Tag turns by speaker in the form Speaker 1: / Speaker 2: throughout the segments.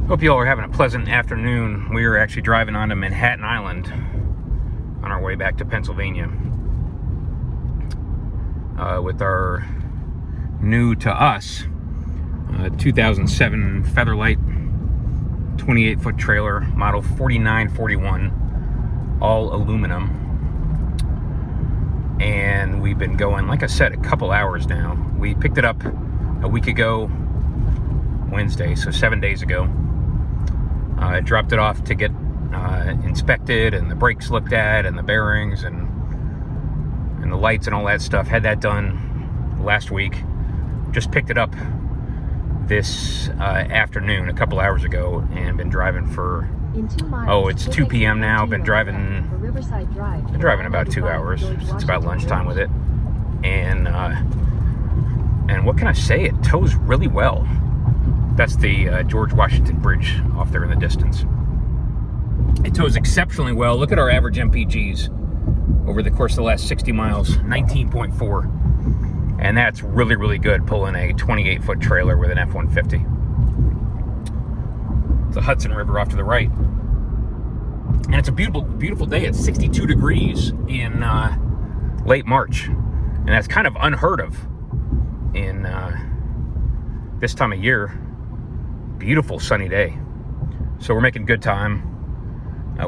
Speaker 1: Hope you all are having a pleasant afternoon. We are actually driving onto Manhattan Island on our way back to Pennsylvania with our new to us 2007 Featherlight 28-foot trailer, model 4941, all aluminum. And we've been going, like I said, a couple hours now. We picked it up a week ago, Wednesday, so 7 days ago. I dropped it off to get inspected and the brakes looked at and the bearings and the lights and all that stuff. Had that done last week. Just picked it up this afternoon, a couple hours ago, and been driving for, it's 2 p.m. now. Been driving about 2 hours. It's about lunchtime with it. And what can I say? It tows really well. That's the George Washington Bridge off there in the distance. It tows exceptionally well. Look at our average MPGs over the course of the last 60 miles, 19.4. And that's really, really good pulling a 28-foot trailer with an F-150. The Hudson River off to the right. And it's a beautiful, beautiful day. It's 62 degrees in late March. And that's kind of unheard of in this time of year. Beautiful sunny day. So we're making good time.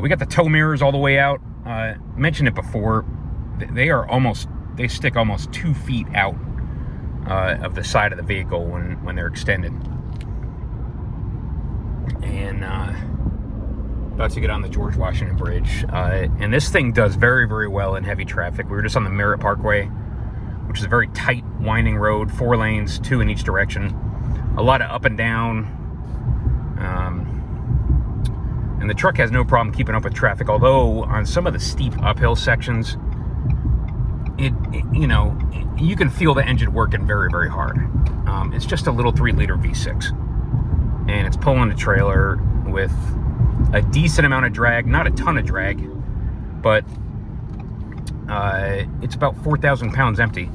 Speaker 1: We got the tow mirrors all the way out. Mentioned it before. They stick almost 2 feet out of the side of the vehicle when they're extended. And about to get on the George Washington Bridge. And this thing does very, very well in heavy traffic. We were just on the Merritt Parkway, which is a very tight, winding road, 4 lanes, 2 in each direction. A lot of up and down. And the truck has no problem keeping up with traffic, although on some of the steep uphill sections, you can feel the engine working very, very hard. It's just a little 3-liter V6, and it's pulling a trailer with a decent amount of drag, not a ton of drag, but it's about 4,000 pounds empty.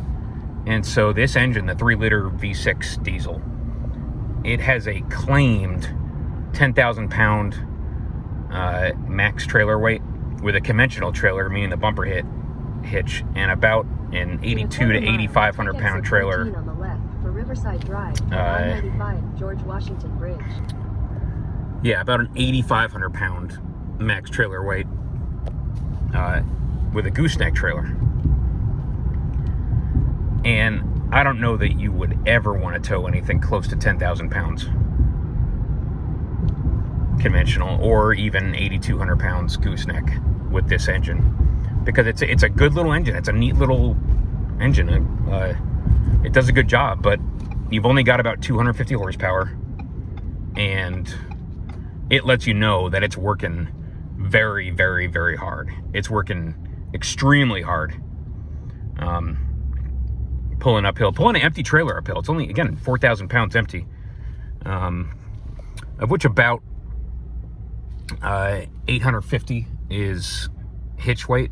Speaker 1: And so this engine, the 3-liter V6 diesel, it has a claimed 10,000 pound max trailer weight with a conventional trailer, meaning the bumper hitch, and about an 82 to 8,500 pound trailer.
Speaker 2: On the left for Riverside Drive, 195 George Washington Bridge.
Speaker 1: Yeah, about an 8,500 pound max trailer weight with a gooseneck trailer. And I don't know that you would ever want to tow anything close to 10,000 pounds conventional, or even 8,200 pounds gooseneck with this engine, because it's a good little engine. It's a neat little engine. It does a good job, but you've only got about 250 horsepower, and it lets you know that it's working very, very, very hard. It's working extremely hard. Pulling uphill, pulling an empty trailer uphill. It's only, again, 4,000 pounds empty, of which about 850 is hitch weight,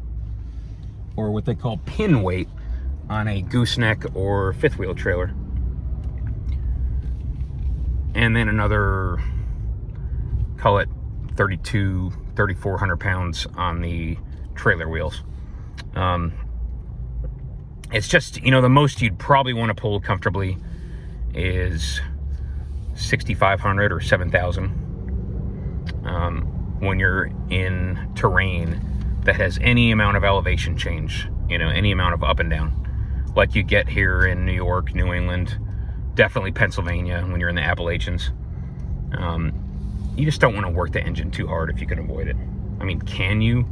Speaker 1: or what they call pin weight on a gooseneck or fifth wheel trailer. And then another, call it 3,400 pounds on the trailer wheels. It's just, the most you'd probably want to pull comfortably is 6,500 or 7,000 when you're in terrain that has any amount of elevation change, any amount of up and down, like you get here in New York, New England, definitely Pennsylvania when you're in the Appalachians. You just don't want to work the engine too hard if you can avoid it. Can you?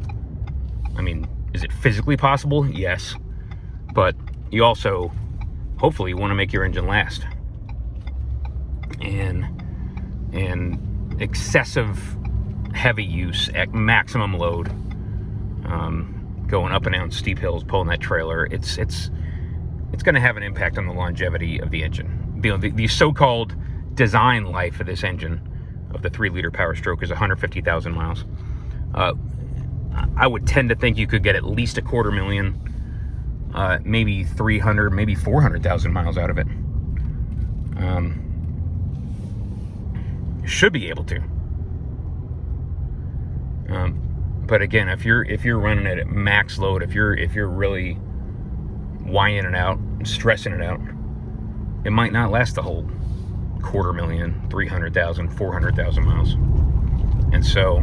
Speaker 1: Is it physically possible? Yes. But you also, hopefully, want to make your engine last. And excessive heavy use at maximum load, going up and down steep hills, pulling that trailer, it's going to have an impact on the longevity of the engine. The so-called design life of this engine, of the 3-liter Power Stroke, is 150,000 miles. I would tend to think you could get at least 250,000, maybe 300, maybe 400,000 miles out of it. should be able to. But again, if you're running it at max load, if you're really whining it out, stressing it out, it might not last the whole 250,000, 300,000, 400,000 miles. And so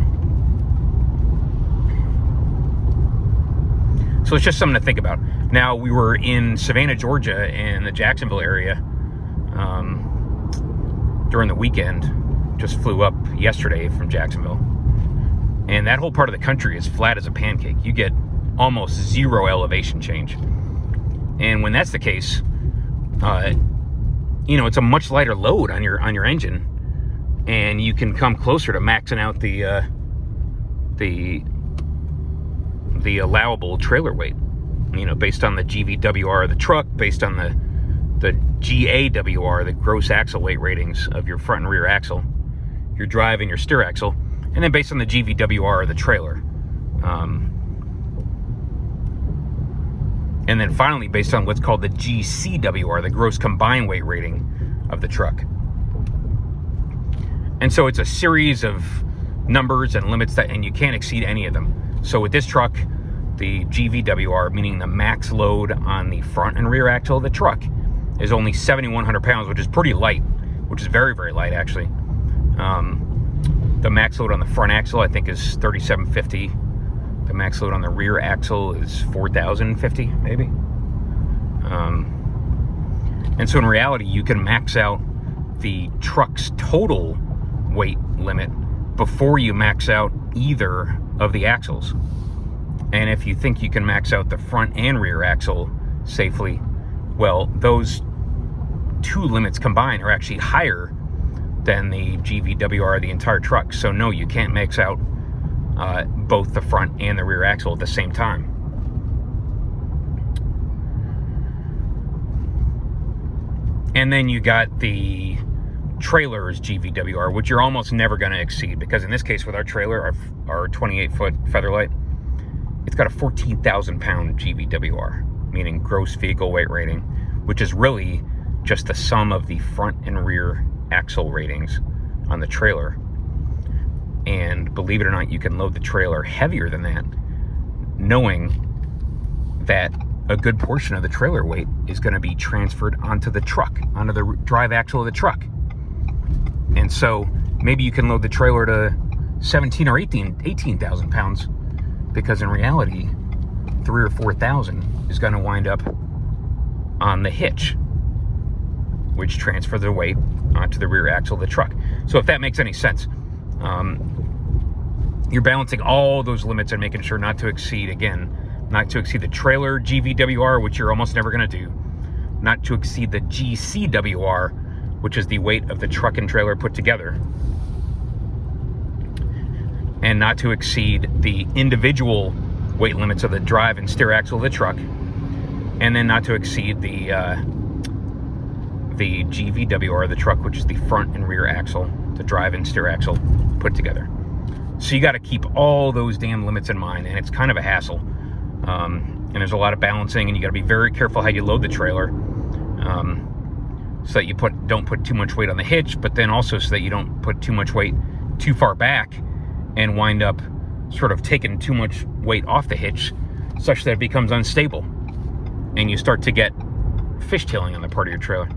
Speaker 1: it's just something to think about. Now, we were in Savannah, Georgia, and the Jacksonville area during the weekend. Just flew up yesterday from Jacksonville. And that whole part of the country is flat as a pancake. You get almost zero elevation change. And when that's the case, it's a much lighter load on your engine, and you can come closer to maxing out the allowable trailer weight. Based on the GVWR of the truck, based on the GAWR, the gross axle weight ratings of your front and rear axle, your drive and your steer axle, and then based on the GVWR of the trailer. And then finally, based on what's called the GCWR, the gross combined weight rating of the truck. And so it's a series of numbers and limits and you can't exceed any of them. So with this truck, the GVWR, meaning the max load on the front and rear axle of the truck, is only 7,100 pounds, which is pretty light, which is very, very light, actually. The max load on the front axle, I think, is 3,750. The max load on the rear axle is 4,050, maybe. And so in reality, you can max out the truck's total weight limit before you max out either of the axles. And if you think you can max out the front and rear axle safely, well, those two limits combined are actually higher than the GVWR of the entire truck. So no, you can't max out both the front and the rear axle at the same time. And then you got the trailer's GVWR, which you're almost never going to exceed, because in this case with our trailer, our 28-foot Featherlight, it's got a 14,000 pound GVWR, meaning gross vehicle weight rating, which is really just the sum of the front and rear axle ratings on the trailer. And believe it or not, you can load the trailer heavier than that, knowing that a good portion of the trailer weight is going to be transferred onto the truck, onto the drive axle of the truck. And so maybe you can load the trailer to 17 or 18,000 pounds, because in reality, 3,000 or 4,000 is going to wind up on the hitch, which transfers the weight onto the rear axle of the truck. So if that makes any sense, you're balancing all those limits and making sure not to exceed the trailer GVWR, which you're almost never going to do, not to exceed the GCWR, which is the weight of the truck and trailer put together, and not to exceed the individual weight limits of the drive and steer axle of the truck, and then not to exceed the GVWR of the truck, which is the front and rear axle, the drive and steer axle put together. So you got to keep all those damn limits in mind, and it's kind of a hassle. And there's a lot of balancing, and you got to be very careful how you load the trailer, so that you don't put too much weight on the hitch, but then also so that you don't put too much weight too far back and wind up sort of taking too much weight off the hitch, such that it becomes unstable, and you start to get fishtailing on the part of your trailer.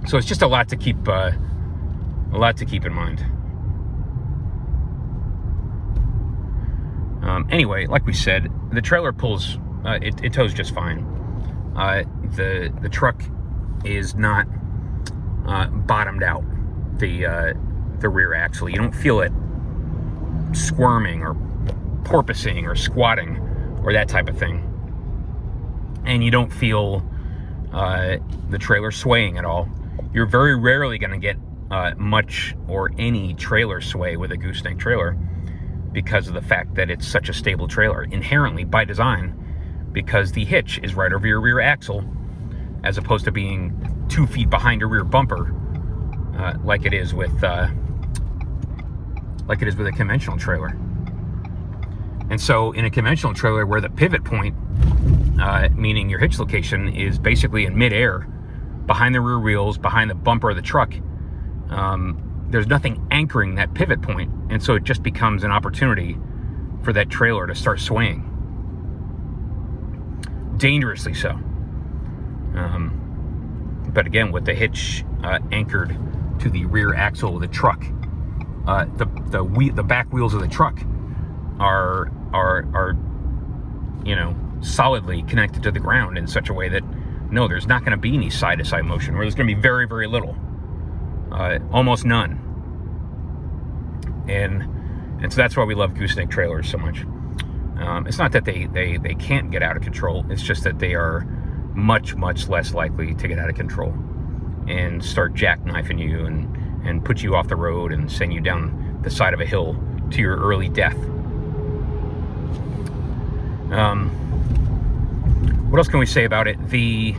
Speaker 1: So it's just a lot to keep in mind. Anyway, like we said, the trailer pulls, it tows just fine. The truck is not bottomed out, the rear axle. You don't feel it squirming or porpoising or squatting or that type of thing. And you don't feel the trailer swaying at all. You're very rarely going to get much or any trailer sway with a Gooseneck trailer, because of the fact that it's such a stable trailer, inherently by design, because the hitch is right over your rear axle, as opposed to being 2 feet behind your rear bumper, like it is with a conventional trailer. And so in a conventional trailer, where the pivot point, meaning your hitch location, is basically in midair, behind the rear wheels, behind the bumper of the truck, there's nothing anchoring that pivot point, and so it just becomes an opportunity for that trailer to start swaying. Dangerously so. But again, with the hitch anchored to the rear axle of the truck, the back wheels of the truck are solidly connected to the ground in such a way that no, there's not going to be any side-to-side motion, or there's going to be very, very little, almost none. And so that's why we love gooseneck trailers so much. It's not that they can't get out of control. It's just that they are much, much less likely to get out of control and start jackknifing you and put you off the road and send you down the side of a hill to your early death. What else can we say about it? The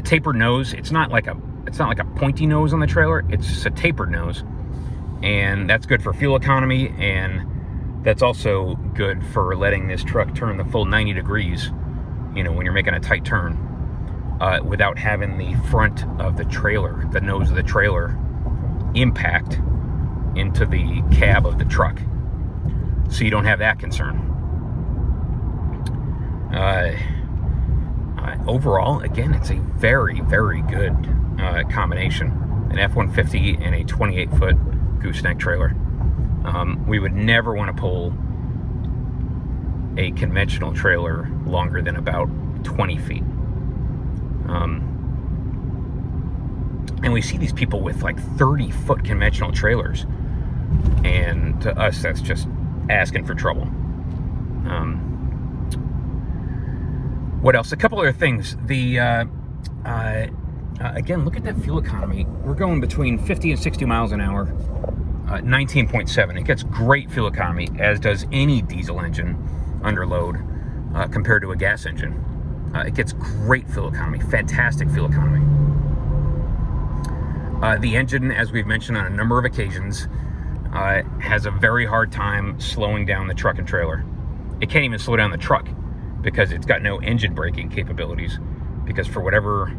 Speaker 1: tapered nose. It's not like a pointy nose on the trailer. It's a tapered nose, and that's good for fuel economy, and that's also good for letting this truck turn the full 90 degrees. When you're making a tight turn, without having the front of the trailer, the nose of the trailer, impact into the cab of the truck, so you don't have that concern. Overall, again, it's a very, very good combination. An F-150 and a 28-foot gooseneck trailer. We would never want to pull a conventional trailer longer than about 20 feet. And we see these people with like 30-foot conventional trailers, and to us, that's just asking for trouble. What else? A couple other things. Again, look at that fuel economy. We're going between 50 and 60 miles an hour. 19.7. It gets great fuel economy, as does any diesel engine under load compared to a gas engine. It gets great fuel economy, fantastic fuel economy. The engine, as we've mentioned on a number of occasions, has a very hard time slowing down the truck and trailer. It can't even slow down the truck because it's got no engine braking capabilities, because for whatever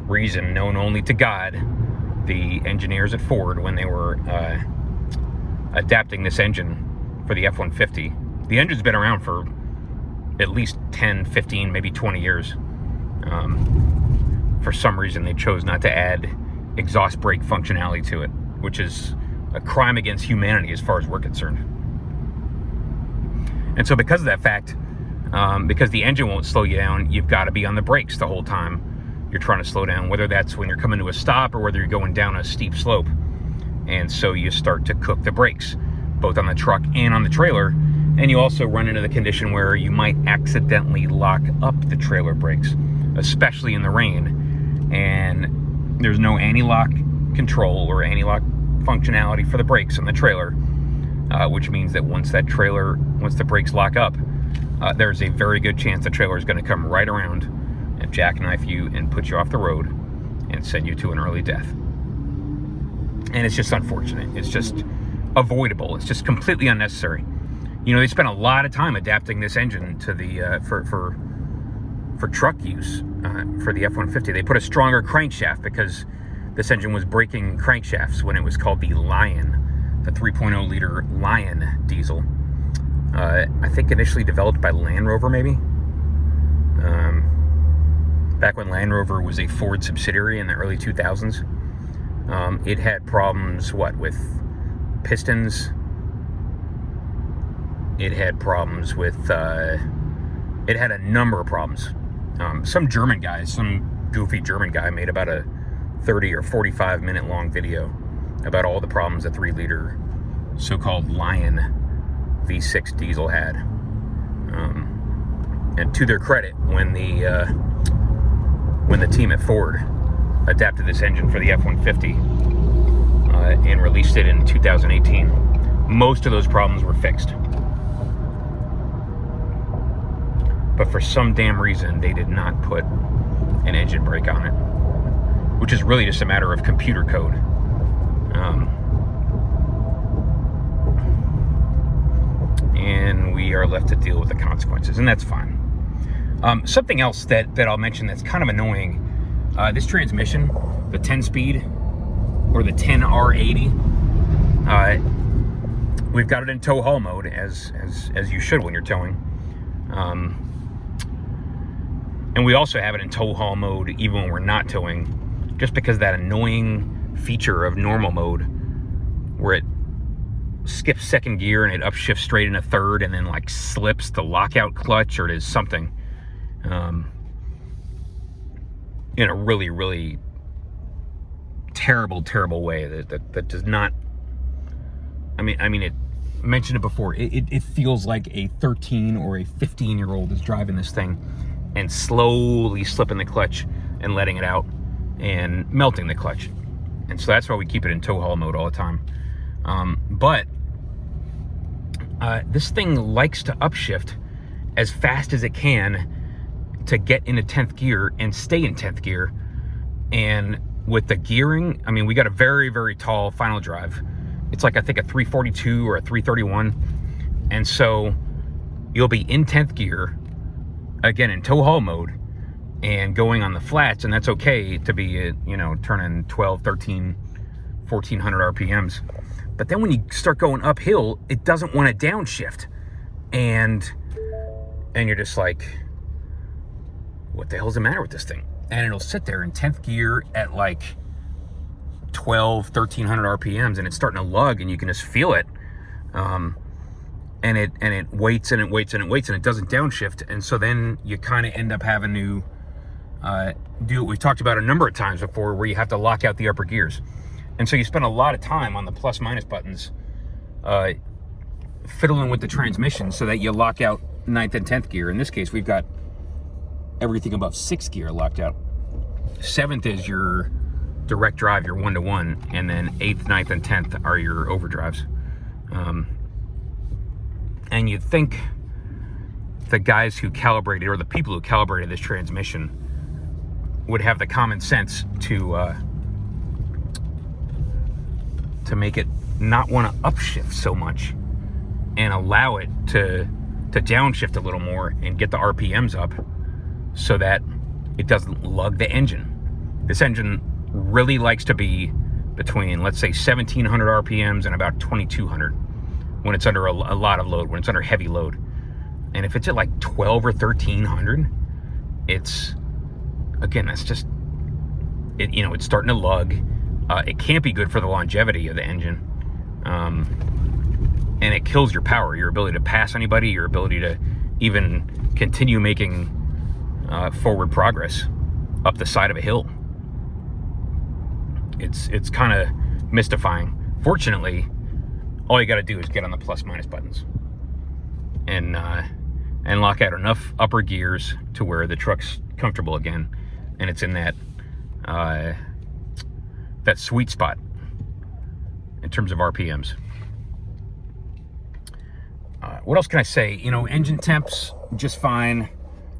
Speaker 1: reason known only to God, the engineers at Ford, when they were adapting this engine for the F-150, the engine's been around for at least 10, 15, maybe 20 years. For some reason, they chose not to add exhaust brake functionality to it, which is a crime against humanity as far as we're concerned. And so because of that fact, because the engine won't slow you down, you've got to be on the brakes the whole time you're trying to slow down, whether that's when you're coming to a stop or whether you're going down a steep slope. And so you start to cook the brakes, both on the truck and on the trailer. And you also run into the condition where you might accidentally lock up the trailer brakes, especially in the rain. And there's no anti-lock control or anti-lock functionality for the brakes on the trailer, which means that once the brakes lock up, there's a very good chance the trailer is going to come right around and jackknife you and put you off the road and send you to an early death. And it's just unfortunate. It's just avoidable. It's just completely unnecessary. They spent a lot of time adapting this engine to the for truck use for the F-150. They put a stronger crankshaft because this engine was breaking crankshafts when it was called the Lion, the 3.0 liter Lion diesel. I think initially developed by Land Rover, maybe. Back when Land Rover was a Ford subsidiary in the early 2000s. It had problems, with pistons. It had problems with, it had a number of problems. Some goofy German guy made about a 30 or 45 minute long video about all the problems the 3 liter so-called Lion V6 diesel had. And to their credit, when the team at Ford adapted this engine for the F-150 and released it in 2018, most of those problems were fixed. But for some damn reason, they did not put an engine brake on it, which is really just a matter of computer code. And we are left to deal with the consequences, and that's fine. Something else that I'll mention that's kind of annoying, this transmission, the 10-speed, or the 10R80. We've got it in tow haul mode, as you should when you're towing. And we also have it in tow haul mode even when we're not towing, just because that annoying feature of normal mode where it skips second gear and it upshifts straight into third and then like slips the lockout clutch, or it is something in a really, really terrible way that does not. I mean, it mentioned it before. It feels like a 13 or a 15-year-old is driving this thing and slowly slipping the clutch and letting it out and melting the clutch. And so that's why we keep it in tow haul mode all the time. But this thing likes to upshift as fast as it can to get into 10th gear and stay in 10th gear. And with the gearing, I mean, we got a very, very tall final drive. It's like, I think, a 342 or a 331. And so you'll be in 10th gear, again, in tow haul mode, and going on the flats, and that's okay to be, turning 12, 13, 1400 RPMs. But then when you start going uphill, it doesn't want to downshift. And you're just like, what the hell's the matter with this thing? And it'll sit there in 10th gear at like 12, 1300 RPMs, and it's starting to lug, and you can just feel it. And it waits and it waits and it waits, and it doesn't downshift. And so then you kind of end up having to do what we've talked about a number of times before, where you have to lock out the upper gears. And so you spend a lot of time on the plus minus buttons fiddling with the transmission so that you lock out 9th and 10th gear. In this case, we've got everything above 6th gear locked out. 7th is your direct drive, your 1-to-1, and then 8th, 9th, and 10th are your overdrives. And you'd think the guys who calibrated, or the people who calibrated this transmission, would have the common sense to make it not want to upshift so much and allow it to downshift a little more and get the RPMs up so that it doesn't lug the engine. This engine really likes to be between, let's say, 1700 RPMs and about 2200 when it's under a lot of load, when it's under heavy load. And if it's at like 12 or 1300, it's, again, that's just, it's starting to lug. It can't be good for the longevity of the engine. And it kills your power, your ability to pass anybody, your ability to even continue making forward progress up the side of a hill. It's kind of mystifying. Fortunately, all you got to do is get on the plus minus buttons and lock out enough upper gears to where the truck's comfortable again, and it's in that sweet spot in terms of RPMs. What else can I say? Engine temps just fine,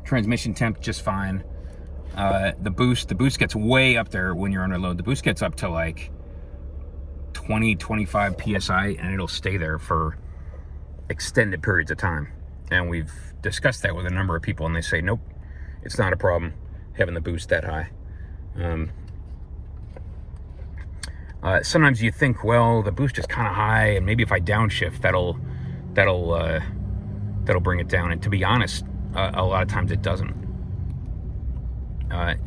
Speaker 1: transmission temp just fine. The boost gets way up there when you're under load. The boost gets up to like 20, 25 PSI, and it'll stay there for extended periods of time. And we've discussed that with a number of people, and they say, nope, it's not a problem having the boost that high. Sometimes you think, well, the boost is kind of high, and maybe if I downshift, that'll bring it down. And to be honest, a lot of times it doesn't.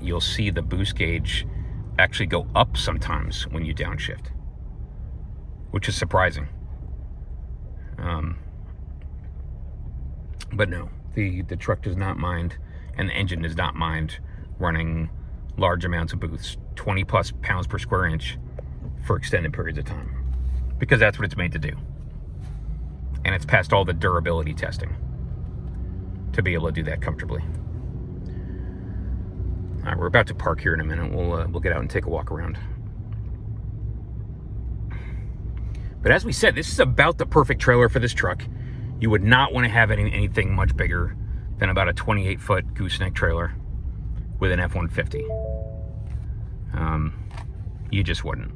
Speaker 1: You'll see the boost gauge actually go up sometimes when you downshift, which is surprising. But no, the truck does not mind, and the engine does not mind running large amounts of boost, 20 plus pounds per square inch, for extended periods of time, because that's what it's made to do. And it's passed all the durability testing to be able to do that comfortably. All right, we're about to park here in a minute. We'll get out and take a walk around. But as we said, this is about the perfect trailer for this truck. You would not want to have anything much bigger than about a 28-foot gooseneck trailer with an F-150. You just wouldn't.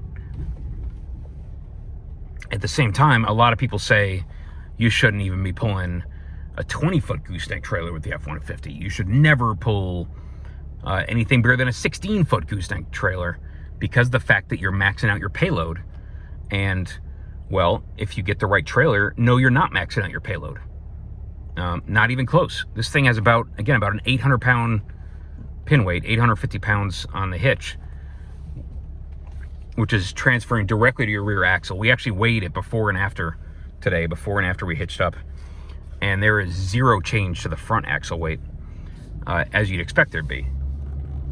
Speaker 1: At the same time, a lot of people say you shouldn't even be pulling a 20-foot gooseneck trailer with the F-150. You should never pull anything bigger than a 16-foot gooseneck trailer, because of the fact that you're maxing out your payload. And, well, if you get the right trailer, no, you're not maxing out your payload. Not even close. This thing has about an 800-pound pin weight, 850 pounds on the hitch, which is transferring directly to your rear axle. We actually weighed it before and after today, before and after we hitched up, and there is zero change to the front axle weight, as you'd expect there'd be.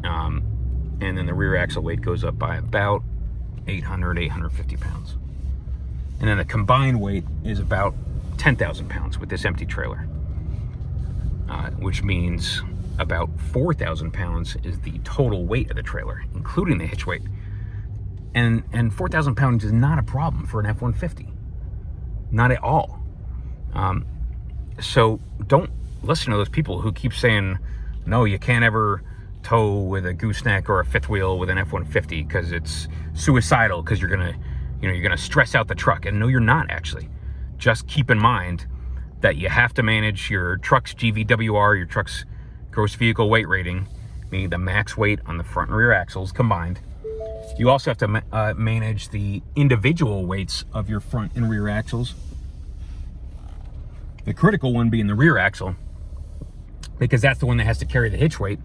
Speaker 1: And then the rear axle weight goes up by about 850 pounds. And then the combined weight is about 10,000 pounds with this empty trailer, which means about 4,000 pounds is the total weight of the trailer, including the hitch weight. And 4,000 pounds is not a problem for an F-150. Not at all. So don't listen to those people who keep saying, no, you can't ever tow with a gooseneck or a fifth wheel with an F-150 because it's suicidal, because you're gonna stress out the truck. And no, you're not actually. Just keep in mind that you have to manage your truck's GVWR, your truck's gross vehicle weight rating, meaning the max weight on the front and rear axles combined. You also have to manage the individual weights of your front and rear axles. The critical one being the rear axle, because that's the one that has to carry the hitch weight.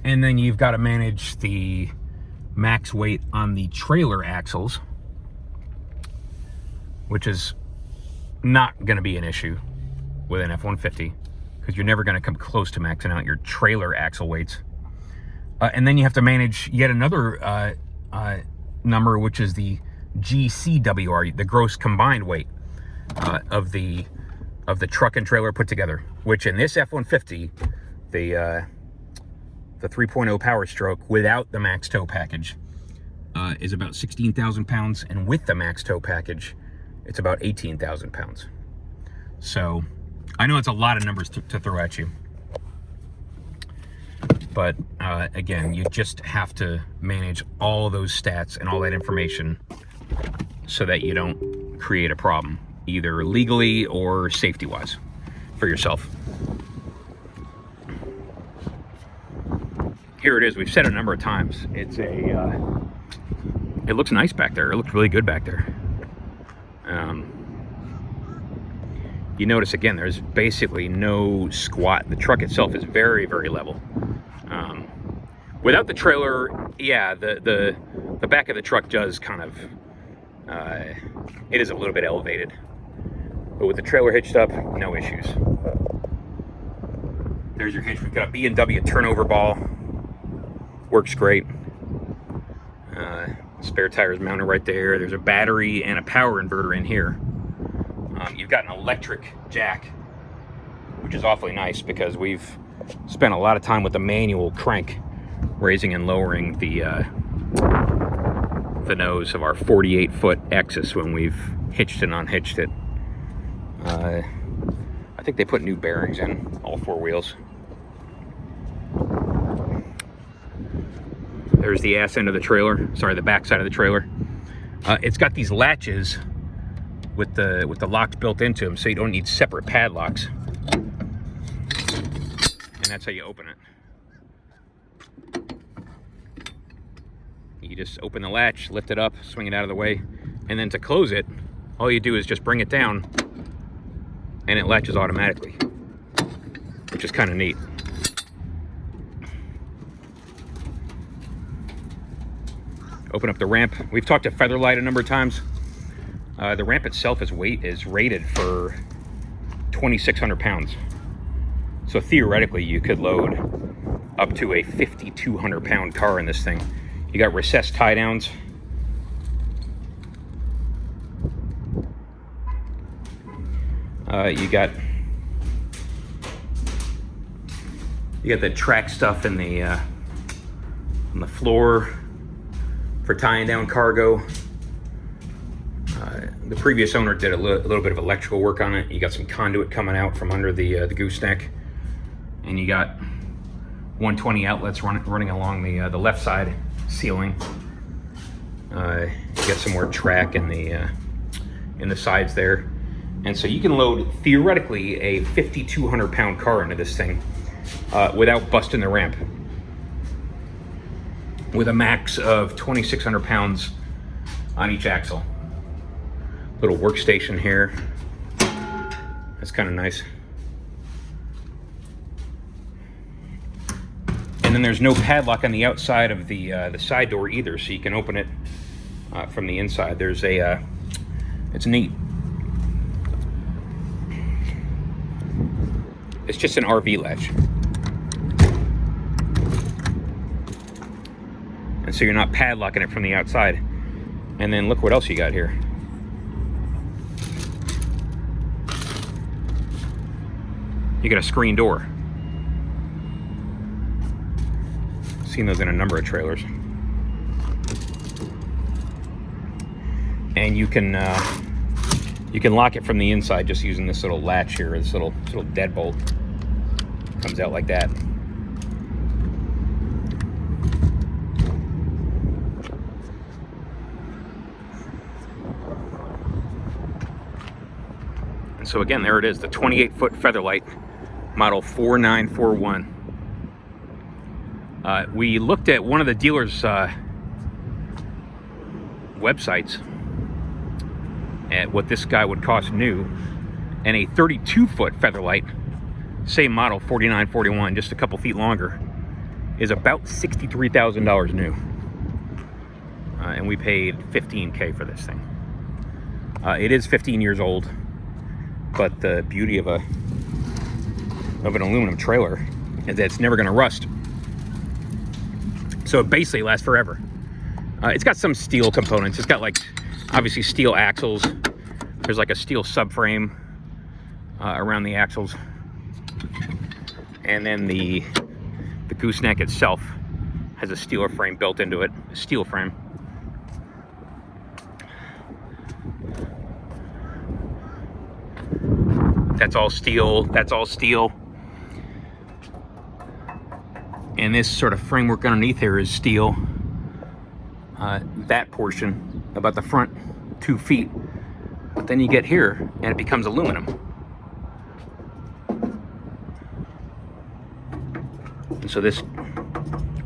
Speaker 1: And then you've got to manage the max weight on the trailer axles, which is not going to be an issue with an F-150, because you're never going to come close to maxing out your trailer axle weights. And then you have to manage yet another number, which is the GCWR, the gross combined weight of the truck and trailer put together, which in this F-150, the 3.0 Power Stroke without the max tow package is about 16,000 pounds, and with the max tow package, it's about 18,000 pounds. So I know it's a lot of numbers to throw at you, but again, you just have to manage all those stats and all that information so that you don't create a problem, either legally or safety-wise, for yourself. Here it is. We've said it a number of times. It's it looks nice back there. It looks really good back there. You notice again, there's basically no squat. The truck itself is very, very level. Without the trailer, yeah, the back of the truck does kind of, it is a little bit elevated. But with the trailer hitched up, no issues. There's your hitch. We've got a B&W turnover ball. Works great. Spare tires mounted right there. There's a battery and a power inverter in here. You've got an electric jack, which is awfully nice because we've spent a lot of time with the manual crank, raising and lowering the nose of our 48-foot Axis when we've hitched and unhitched it. I think they put new bearings in all four wheels. There's the ass end of the trailer, sorry, the back side of the trailer. It's got these latches with the locks built into them, so you don't need separate padlocks. And that's how you open it. You just open the latch, lift it up, swing it out of the way, and then to close it, all you do is just bring it down, and it latches automatically, which is kind of neat. Open up the ramp. We've talked to Featherlight a number of times. The ramp itself is rated for 2,600 pounds. So theoretically, you could load up to a 5,200 pound car in this thing. You got recessed tie downs. You got the track stuff in the on the floor for tying down cargo. The previous owner did a little bit of electrical work on it. You got some conduit coming out from under the gooseneck, and you got 120 outlets running along the left side ceiling. You got some more track in the sides there, and so you can load theoretically a 5,200 pound car into this thing without busting the ramp. with a max of 2,600 pounds on each axle. Little workstation here. That's kind of nice. And then there's no padlock on the outside of the side door either, so you can open it from the inside. There's a, it's neat. It's just an RV latch. And so you're not padlocking it from the outside. And then look what else you got here. You got a screen door. Seen those in a number of trailers. And you can lock it from the inside just using this little latch here, this little deadbolt. Comes out like that. And so again, there it is, the 28-foot Featherlight, model 4941. We looked at one of the dealer's websites at what this guy would cost new, and a 32-foot Featherlight, same model 4941, just a couple feet longer, is about $63,000 new. And we paid $15K for this thing. It is 15 years old, but the beauty of an aluminum trailer is that it's never going to rust. So it basically lasts forever. It's got some steel components. It's got, like, obviously steel axles. There's like a steel subframe around the axles. And then the gooseneck itself has a steel frame built into it, a steel frame. That's all steel, that's all steel. And this sort of framework underneath here is steel. That portion, about the front 2 feet. But then you get here and it becomes aluminum. And so this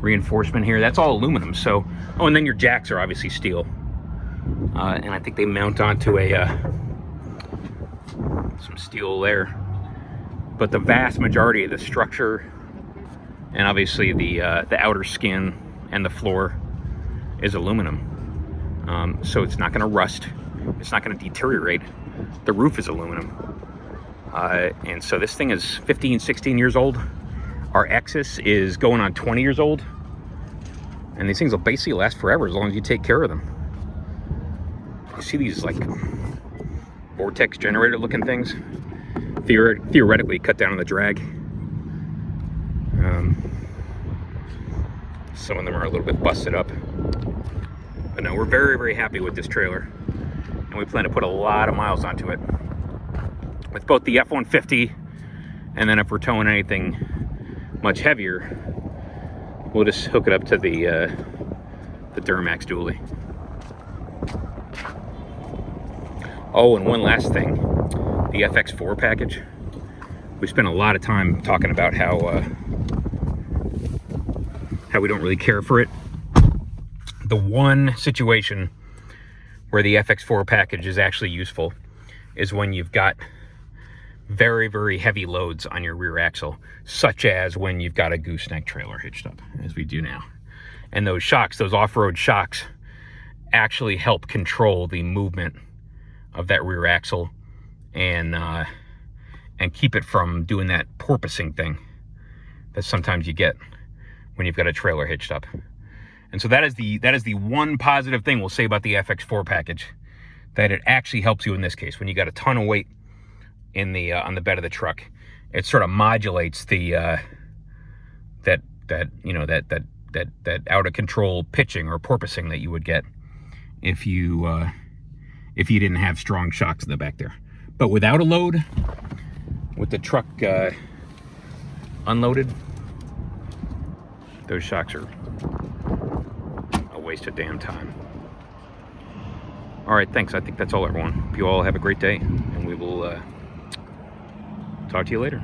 Speaker 1: reinforcement here, that's all aluminum. So, oh, and then your jacks are obviously steel. And I think they mount onto some steel there. But the vast majority of the structure, and obviously the outer skin and the floor, is aluminum. So it's not going to rust. It's not going to deteriorate. The roof is aluminum. And so this thing is 15, 16 years old. Our Exus is going on 20 years old. And these things will basically last forever as long as you take care of them. You see these like vortex generator looking things? Theoretically cut down on the drag. Some of them are a little bit busted up. But no, we're very, very happy with this trailer. And we plan to put a lot of miles onto it. With both the F-150, and then if we're towing anything much heavier, we'll just hook it up to the Duramax dually. Oh, and one last thing. The FX4 package. We spent a lot of time talking about how we don't really care for it. The one situation where the FX4 package is actually useful is when you've got very, very heavy loads on your rear axle, such as when you've got a gooseneck trailer hitched up, as we do now. And those shocks, those off-road shocks, actually help control the movement of that rear axle and keep it from doing that porpoising thing that sometimes you get when you've got a trailer hitched up. And so that is the one positive thing we'll say about the FX4 package, that it actually helps you in this case when you got a ton of weight in the on the bed of the truck. It sort of modulates the that out of control pitching or porpoising that you would get if you didn't have strong shocks in the back there. But without a load, with the truck unloaded, those shocks are a waste of damn time. All right, thanks. I think that's all, everyone. Hope you all have a great day, and we will talk to you later.